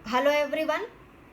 Hello everyone.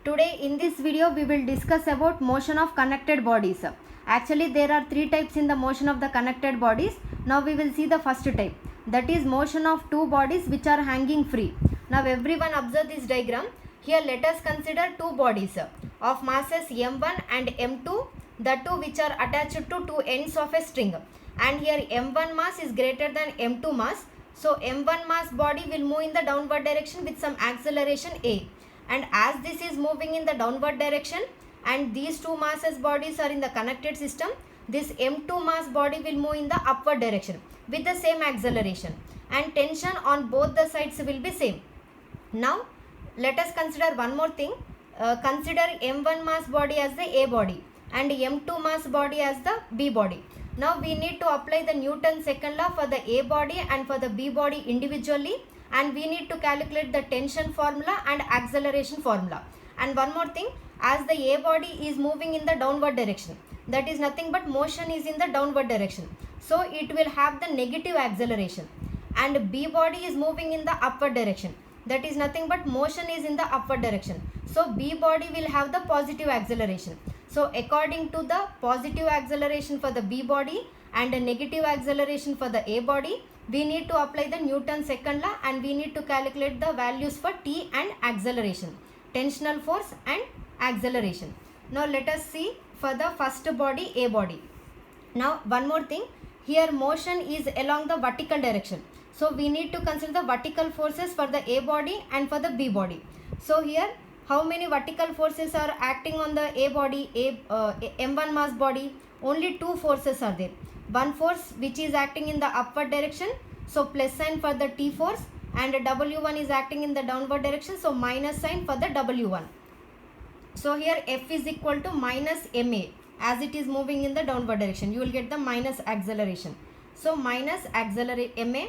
Today in this video we will discuss about motion of connected bodies. Actually there are three types in the motion of the connected bodies. Now we will see the first type, that is motion of two bodies which are hanging free. Now everyone observe this diagram. Here let us consider two bodies of masses m1 and m2, the two which are attached to two ends of a string, and here m1 mass is greater than m2 mass. So m1 mass body will move in the downward direction with some acceleration a, and as this is moving in the downward direction and these two masses bodies are in the connected system, this m2 mass body will move in the upward direction with the same acceleration, and tension on both the sides will be same. Now let us consider one more thing. Consider m1 mass body as the a body and m2 mass body as the b body. Now we need to apply the Newton's second law for the a body and for the b body individually, and we need to calculate the tension formula and acceleration formula. And one more thing, as the a body is moving in the downward direction, that is nothing but motion is in the downward direction, so it will have the negative acceleration, and b body is moving in the upward direction, that is nothing but motion is in the upward direction, so b body will have the positive acceleration. So according to the positive acceleration for the b body and a negative acceleration for the a body, we need to apply the Newton's second law and we need to calculate the values for T and acceleration, tensional force and acceleration. Now let us see for the first body, a body. Now one more thing, here motion is along the vertical direction, so we need to consider the vertical forces for the a body and for the b body. So here how many vertical forces are acting on the a body, m1 mass body? Only two forces are there. One force which is acting in the upward direction, so plus sign for the T force, and W1 is acting in the downward direction, so minus sign for the W1. So here F is equal to minus MA, as it is moving in the downward direction, you will get the minus acceleration. So minus MA,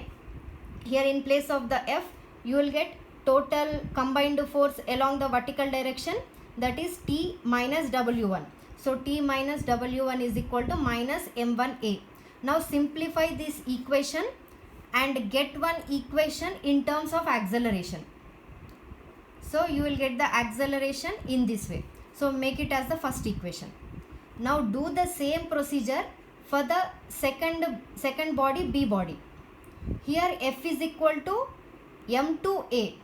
here in place of the F you will get total combined force along the vertical direction, that is T minus W1. So T minus W1 is equal to minus M1A. Now simplify this equation and get one equation in terms of acceleration. So you will get the acceleration in this way. So make it as the first equation. Now do the same procedure for the second body, B body. Here F is equal to M2A.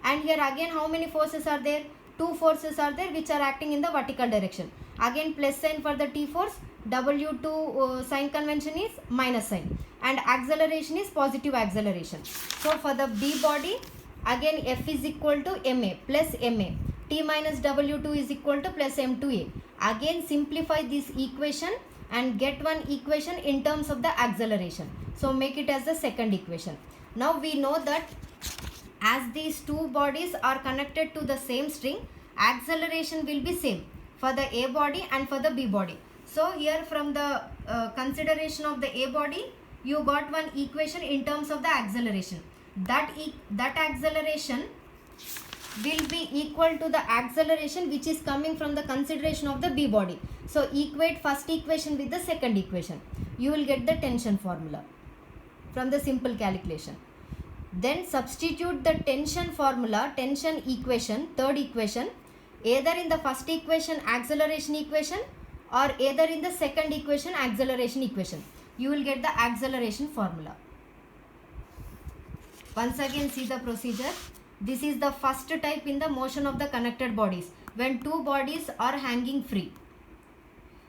And here again how many forces are there? Two forces are there which are acting in the vertical direction. Again plus sign for the T force, W2 sign convention is minus sign, and acceleration is positive acceleration. So for the B body, again F is equal to MA plus MA. T minus W2 is equal to plus M2A. Again simplify this equation and get one equation in terms of the acceleration. So make it as the second equation. Now we know that as these two bodies are connected to the same string, acceleration will be same for the A body and for the B body. So here from the consideration of the A body, you got one equation in terms of the acceleration. That acceleration will be equal to the acceleration which is coming from the consideration of the B body. So equate first equation with the second equation. You will get the tension formula from the simple calculation. Then substitute the tension formula, tension equation, third equation, either in the first equation acceleration equation or either in the second equation acceleration equation. You will get the acceleration formula. Once again see the procedure. This is the first type in the motion of the connected bodies, when two bodies are hanging free.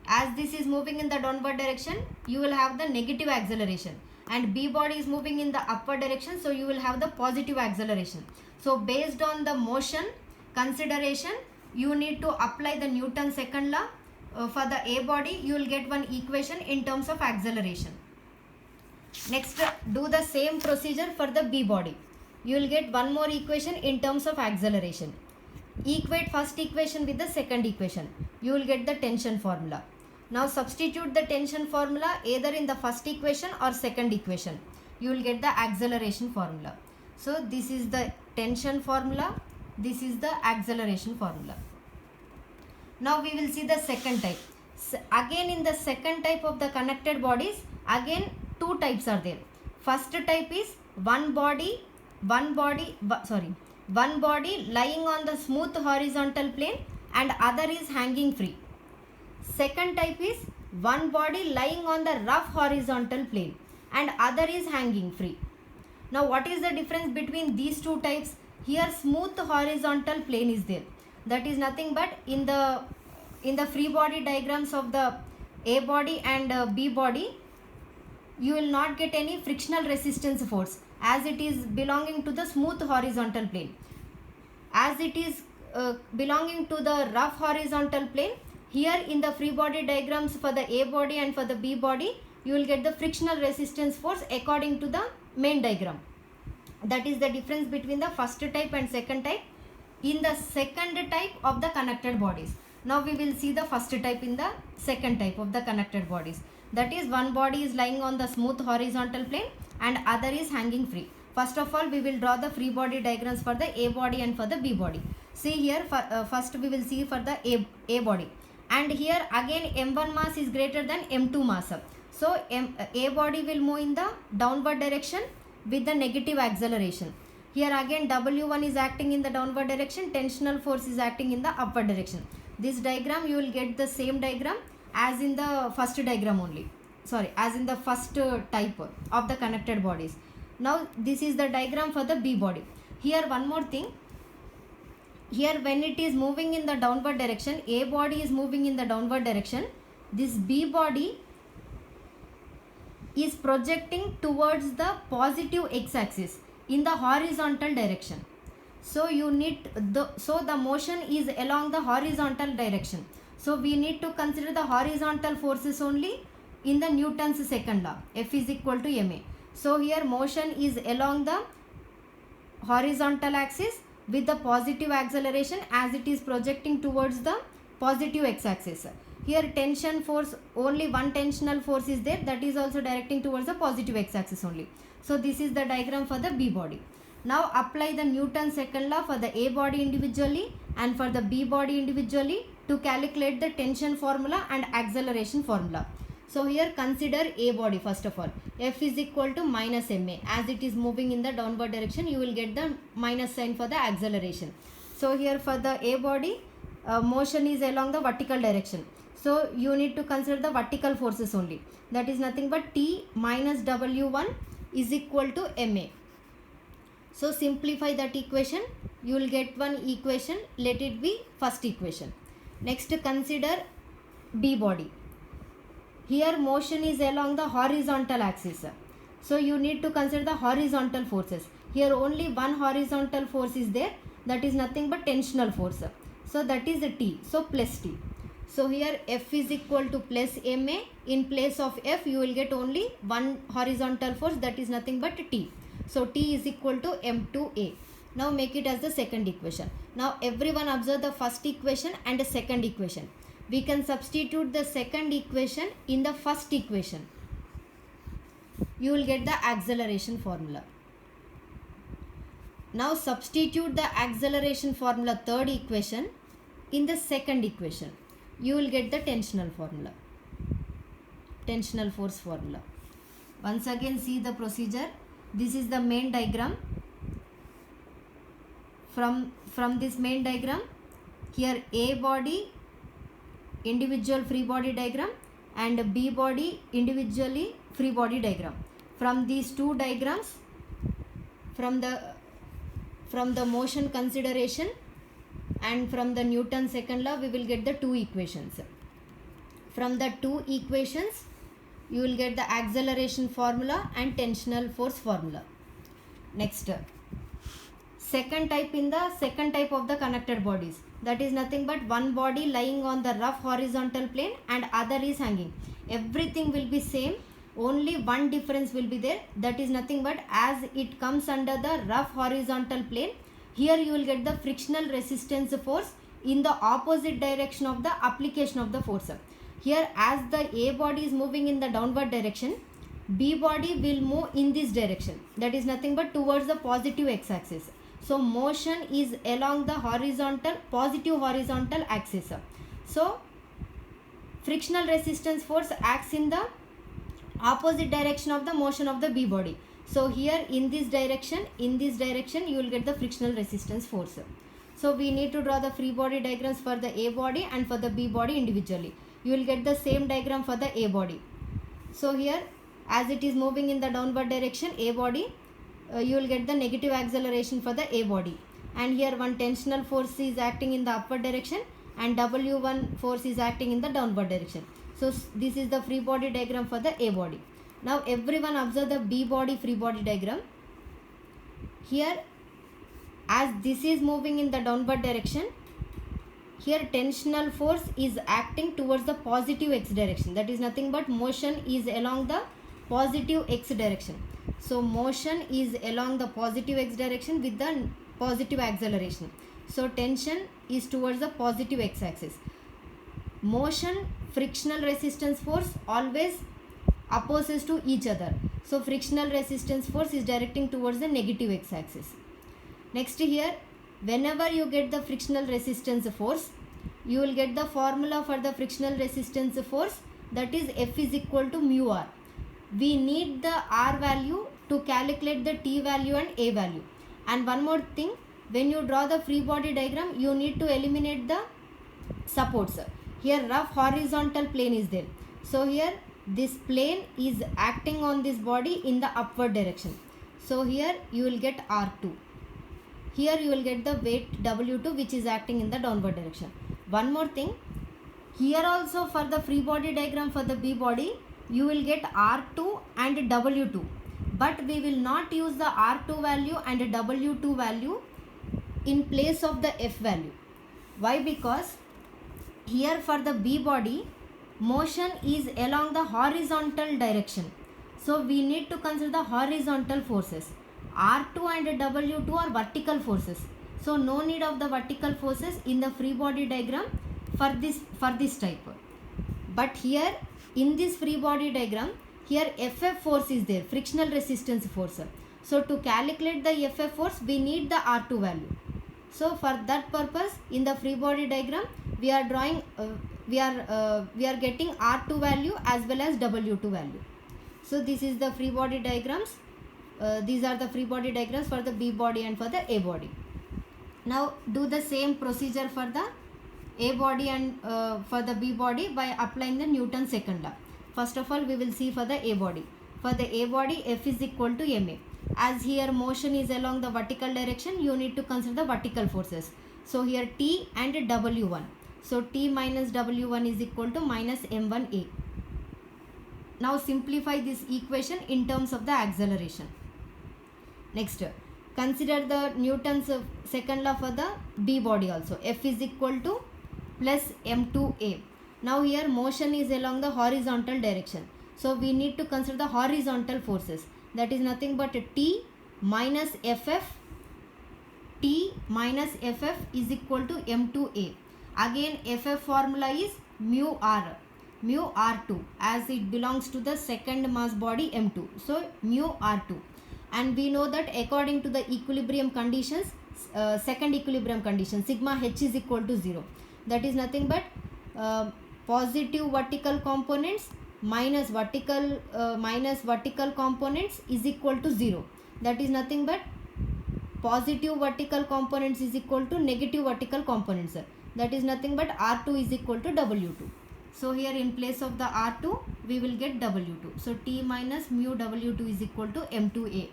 As this is moving in the downward direction, you will have the negative acceleration, and B body is moving in the upward direction, so you will have the positive acceleration. So based on the motion consideration, you need to apply the Newton's second law. For the A body, you will get one equation in terms of acceleration. Next, do the same procedure for the B body. You will get one more equation in terms of acceleration. Equate first equation with the second equation. You will get the tension formula. Now substitute the tension formula either in the first equation or second equation. You will get the acceleration formula. So this is the tension formula. This is the acceleration formula. Now we will see the second type. So again in the second type of the connected bodies, again two types are there. First type is one body one body lying on the smooth horizontal plane and other is hanging free. Second type is one body lying on the rough horizontal plane and other is hanging free. Now what is the difference between these two types? Here smooth horizontal plane is there. That is nothing but in the free body diagrams of the A body and B body, you will not get any frictional resistance force as it is belonging to the smooth horizontal plane. As it is belonging to the rough horizontal plane, here in the free body diagrams for the A body and for the B body, you will get the frictional resistance force according to the main diagram. That is the difference between the first type and second type in the second type of the connected bodies. Now we will see the first type in the second type of the connected bodies. That is one body is lying on the smooth horizontal plane and other is hanging free. First of all, we will draw the free body diagrams for the A body and for the B body. See here, first we will see for the A body. And here again M1 mass is greater than M2 mass. So A body will move in the downward direction with the negative acceleration. Here again W1 is acting in the downward direction, tensional force is acting in the upward direction. This diagram you will get the same diagram as in the first diagram only. Sorry, as in the first type of the connected bodies. Now this is the diagram for the B body. Here one more thing. Here when it is moving in the downward direction, A body is moving in the downward direction. This B body is projecting towards the positive x-axis in the horizontal direction. So you need the motion is along the horizontal direction. So we need to consider the horizontal forces only in the Newton's second law, F is equal to ma. So here motion is along the horizontal axis with the positive acceleration as it is projecting towards the positive x-axis. Here tension force, only one tensional force is there, that is also directing towards the positive x-axis only. So this is the diagram for the B body. Now apply the Newton's second law for the A body individually and for the B body individually to calculate the tension formula and acceleration formula. So here consider A body first of all. F is equal to minus ma. As it is moving in the downward direction, you will get the minus sign for the acceleration. So here for the A body, motion is along the vertical direction. So you need to consider the vertical forces only. That is nothing but T minus W1 is equal to ma. So simplify that equation. You will get one equation. Let it be first equation. Next consider B body. Here motion is along the horizontal axis. So you need to consider the horizontal forces. Here only one horizontal force is there. That is nothing but tensional force. So that is a T. So plus T. So here F is equal to plus ma. In place of F you will get only one horizontal force, that is nothing but T. So T is equal to M2A. Now make it as the second equation. Now everyone observe the first equation and the second equation. We can substitute the second equation in the first equation. You will get the acceleration formula. Now substitute the acceleration formula, third equation, in the second equation. You will get the tensional formula, tensional force formula. Once again see the procedure. This is the main diagram. From this main diagram, here A body individual free body diagram and B body individually free body diagram. From these two diagrams, from the motion consideration and from the Newton's second law, we will get the two equations. From the two equations, you will get the acceleration formula and tensional force formula. Next, second type in the second type of the connected bodies. That is nothing but one body lying on the rough horizontal plane and other is hanging. Everything will be same. Only one difference will be there. That is nothing but as it comes under the rough horizontal plane, here you will get the frictional resistance force in the opposite direction of the application of the force. Here as the A body is moving in the downward direction, B body will move in this direction. That is nothing but towards the positive x-axis. So motion is along the horizontal, positive horizontal axis. So frictional resistance force acts in the opposite direction of the motion of the B body. So here in this direction you will get the frictional resistance force. So we need to draw the free body diagrams for the A body and for the B body individually. You will get the same diagram for the A body. So here, as it is moving in the downward direction, A body, you will get the negative acceleration for the A body. And here one tensional force is acting in the upward direction and W1 force is acting in the downward direction. So this is the free body diagram for the A body. Now everyone observe the B body free body diagram. Here, as this is moving in the downward direction, here tensional force is acting towards the positive x direction. That is nothing but motion is along the positive x direction. So motion is along the positive x direction with the positive acceleration. So tension is towards the positive x axis. Motion, frictional resistance force always opposes to each other. So frictional resistance force is directing towards the negative x axis. Next here, whenever you get the frictional resistance force, you will get the formula for the frictional resistance force, that is F is equal to mu r. We need the r value to calculate the t value and a value. And one more thing, when you draw the free body diagram, you need to eliminate the supports. Here rough horizontal plane is there. So here this plane is acting on this body in the upward direction. So here you will get R2. Here you will get the weight W2 which is acting in the downward direction. One more thing, here also for the free body diagram for the B body, you will get R2 and W2. But we will not use the R2 value and W2 value in place of the F value. Why? Because here for the B body, motion is along the horizontal direction. So we need to consider the horizontal forces. R2 and W2 are vertical forces. So no need of the vertical forces in the free body diagram for this type. But here in this free body diagram, here FF force is there, frictional resistance force. So to calculate the FF force, we need the R2 value. So for that purpose, in the free body diagram, we are drawing, we are getting R2 value as well as W2 value. So this is the free body diagrams. These are the free body diagrams for the B body and for the A body. Now do the same procedure for the A body and for the B body by applying the Newton's second law. First of all, we will see for the A body. For the A body, F is equal to ma. As here motion is along the vertical direction, you need to consider the vertical forces. So here T and W1. So T minus W1 is equal to minus M1A. Now simplify this equation in terms of the acceleration. Next, consider the Newton's second law for the B body also. F is equal to plus M2A. Now here motion is along the horizontal direction. So we need to consider the horizontal forces. That is nothing but T minus FF. T minus FF is equal to M2A. Again FF formula is mu R. Mu R2 as it belongs to the second mass body M2. So mu R2. And we know that according to the equilibrium conditions, second equilibrium condition, sigma h is equal to 0. That is nothing but positive vertical components minus vertical components is equal to 0. That is nothing but positive vertical components is equal to negative vertical components. That is nothing but R2 is equal to W2. So here in place of the R2, we will get W2. So T minus mu W2 is equal to M2A.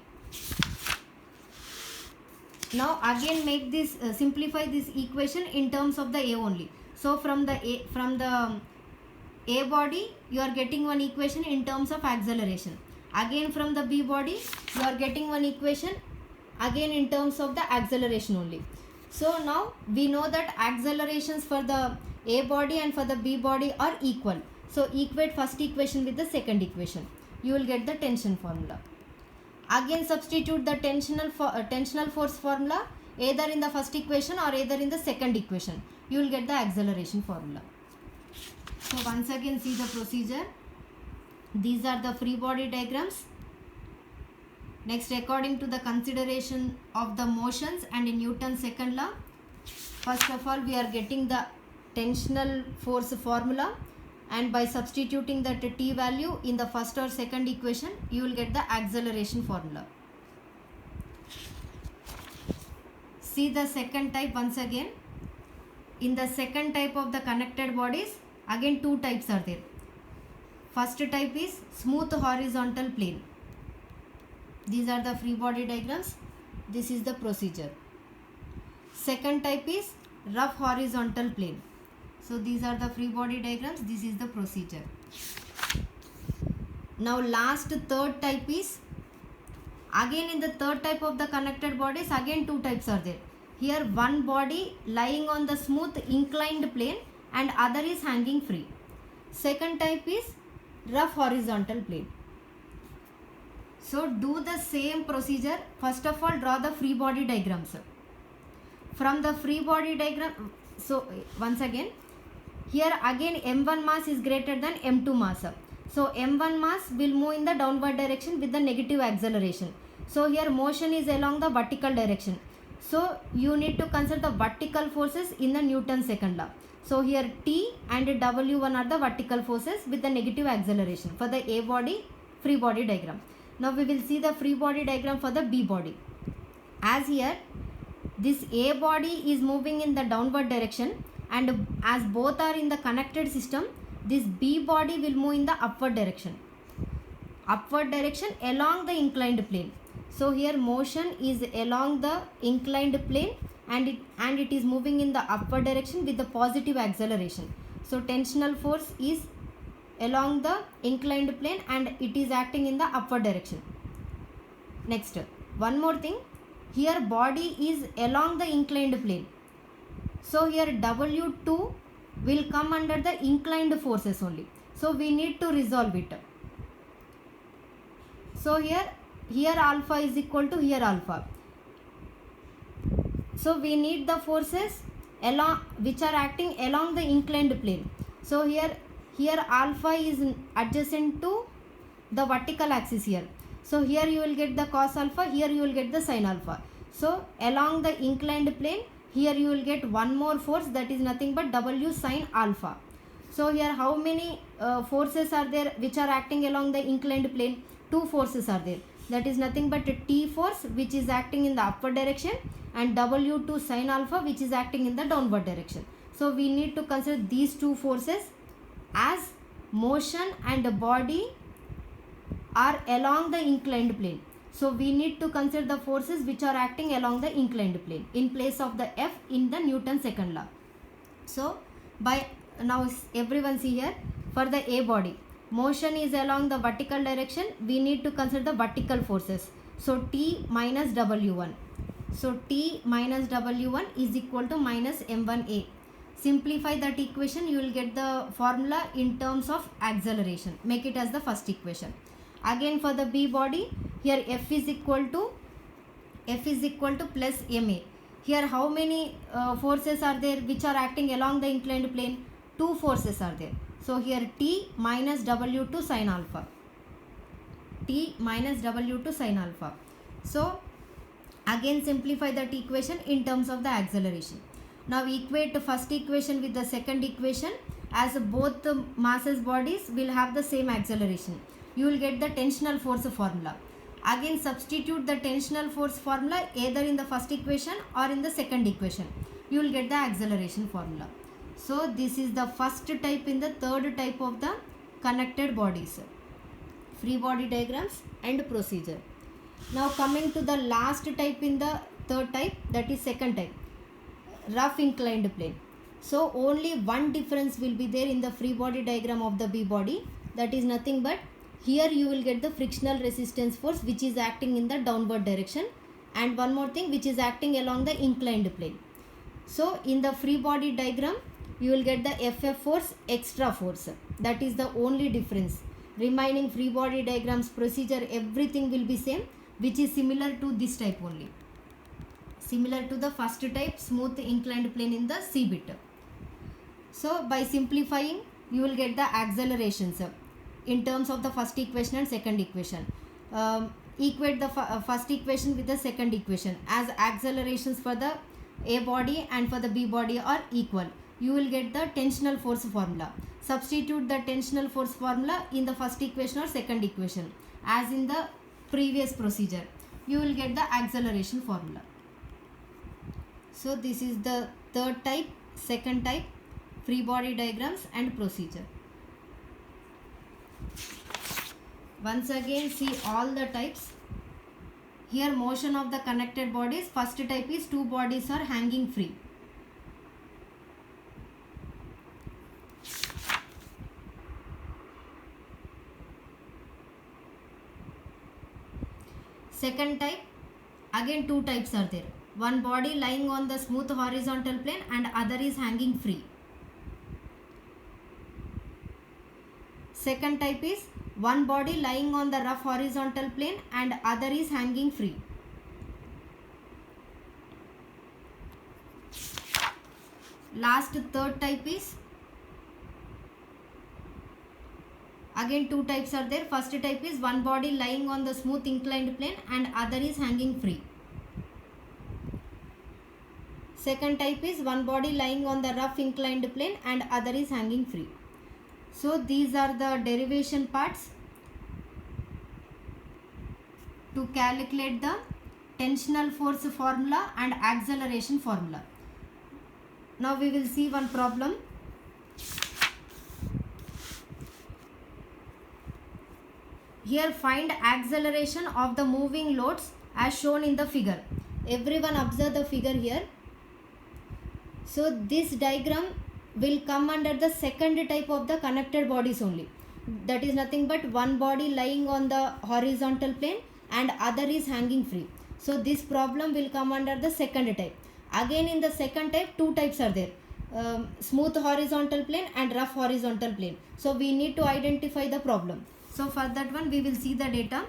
Now again make this, simplify this equation in terms of the A only. So from the A body, you are getting one equation in terms of acceleration. Again from the B body, you are getting one equation again in terms of the acceleration only. So now we know that accelerations for the A body and for the B body are equal. So equate first equation with the second equation. You will get the tension formula. Again substitute the tensional force formula either in the first equation or either in the second equation. You will get the acceleration formula. So once again see the procedure. These are the free body diagrams. Next, according to the consideration of the motions and in Newton's second law, first of all we are getting the tensional force formula. and by substituting that t value in the first or second equation, you will get the acceleration formula. See the second type once again. In the second type of the connected bodies, again two types are there. First type is smooth horizontal plane. These are the free body diagrams. This is the procedure. Second type is rough horizontal plane. So these are the free body diagrams. This is the procedure. Now last third type is, again in the third type of the connected bodies, again two types are there. Here one body lying on the smooth inclined plane and other is hanging free. Second type is rough horizontal plane. So do the same procedure. First of all, draw the free body diagrams. From the free body diagram, so once again, here again m1 mass is greater than m2 mass. So m1 mass will move in the downward direction with the negative acceleration. So here motion is along the vertical direction. So you need to consider the vertical forces in the Newton's second law. So here T and W1 are the vertical forces with the negative acceleration for the A body free body diagram. Now we will see the free body diagram for the B body. As here this A body is moving in the downward direction, and as both are in the connected system, this B body will move in the upward direction along the inclined plane. So here motion is along the inclined plane and it is moving in the upward direction with the positive acceleration. So tensional force is along the inclined plane and it is acting in the upward direction. Next, one more thing, here body is along the inclined plane. So here W2 will come under the inclined forces only. So we need to resolve it. So here alpha is equal to here alpha. So we need the forces along which are acting along the inclined plane. So here alpha is adjacent to the vertical axis here. So here you will get the cos alpha, here you will get the sin alpha. So along the inclined plane, here you will get one more force, that is nothing but W sin alpha. So here how many forces are there which are acting along the inclined plane? Two forces are there. That is nothing but T force which is acting in the upward direction and W2 sin alpha which is acting in the downward direction. So we need to consider these two forces as motion and the body are along the inclined plane. So we need to consider the forces which are acting along the inclined plane in place of the F in the Newton's second law. So by now everyone see here, for the A body, motion is along the vertical direction, we need to consider the vertical forces. So T minus W1. So T minus W1 is equal to minus M1A. Simplify that equation, you will get the formula in terms of acceleration. Make it as the first equation. Again for the B body, here F is equal to plus MA. Here how many forces are there which are acting along the inclined plane? Two forces are there. So here T minus W2 sin alpha. T minus W2 sin alpha. So again simplify that equation in terms of the acceleration. Now equate the first equation with the second equation, as both the masses bodies will have the same acceleration. You will get the tensional force formula. Again substitute the tensional force formula either in the first equation or in the second equation. You will get the acceleration formula. So this is the first type in the third type of the connected bodies. Free body diagrams and procedure. Now coming to the last type in the third type, that is second type, rough inclined plane. So only one difference will be there in the free body diagram of the B body, that is nothing but here you will get the frictional resistance force which is acting in the downward direction, and one more thing which is acting along the inclined plane. So in the free body diagram you will get the FF force, extra force. That is the only difference. Remaining free body diagrams, procedure, everything will be same, which is similar to this type only. Similar to the first type, smooth inclined plane in the C bit. So by simplifying you will get the accelerations in terms of the first equation and second equation. Equate the first equation with the second equation, as accelerations for the A body and for the B body are equal. you will get the tensional force formula. Substitute the tensional force formula in the first equation or second equation as in the previous procedure. You will get the acceleration formula. So this is the third type, second type, free body diagrams and procedure. Once again see all the types. Here motion of the connected bodies, first type is two bodies are hanging free. Second type, again two types are there. One body lying on the smooth horizontal plane and other is hanging free. Second type is one body lying on the rough horizontal plane and other is hanging free. Last third type is, again two types are there. First type is one body lying on the smooth inclined plane and other is hanging free. Second type is one body lying on the rough inclined plane and other is hanging free. So these are the derivation parts to calculate the tensional force formula and acceleration formula. Now we will see one problem. Here find acceleration of the moving loads as shown in the figure. Everyone observe the figure here. So this diagram will come under the second type of the connected bodies only. That is nothing but one body lying on the horizontal plane and other is hanging free. So this problem will come under the second type. Again in the second type two types are there. Smooth horizontal plane and rough horizontal plane. So we need to identify the problem. So for that one we will see the data.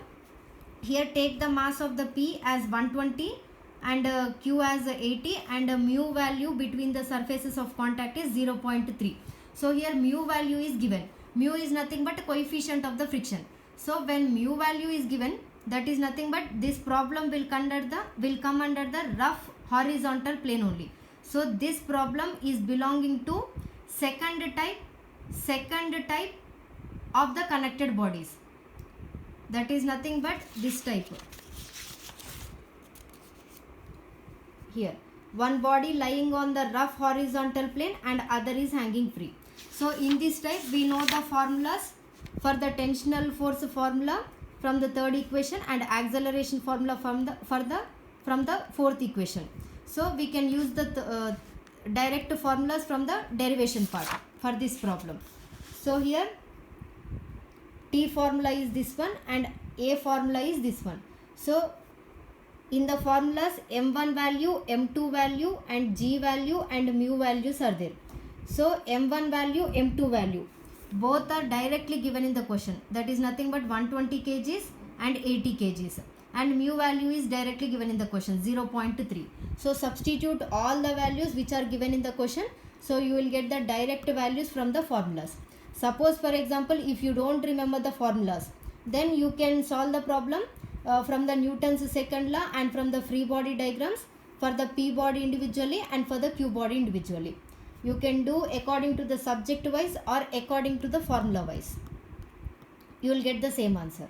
Here take the mass of the P as 120 and Q as 80 and mu value between the surfaces of contact is 0.3. So here mu value is given. Mu is nothing but coefficient of the friction. So when mu value is given, that is nothing but this problem will come under the rough horizontal plane only. So this problem is belonging to second type of the connected bodies. That is nothing but this type. Here one body lying on the rough horizontal plane and other is hanging free. So in this type we know the formulas for the tensional force formula from the third equation and acceleration formula from the fourth equation. So we can use the direct formulas from the derivation part for this problem. So here T formula is this one and A formula is this one. So in the formulas M1 value, M2 value and G value and mu values are there. So M1 value, M2 value both are directly given in the question. That is nothing but 120 kgs and 80 kgs. And mu value is directly given in the question 0.3. So substitute all the values which are given in the question. So you will get the direct values from the formulas. Suppose for example if you don't remember the formulas, then you can solve the problem from the Newton's second law and from the free body diagrams for the P body individually and for the Q body individually. You can do according to the subject wise or according to the formula wise. You will get the same answer.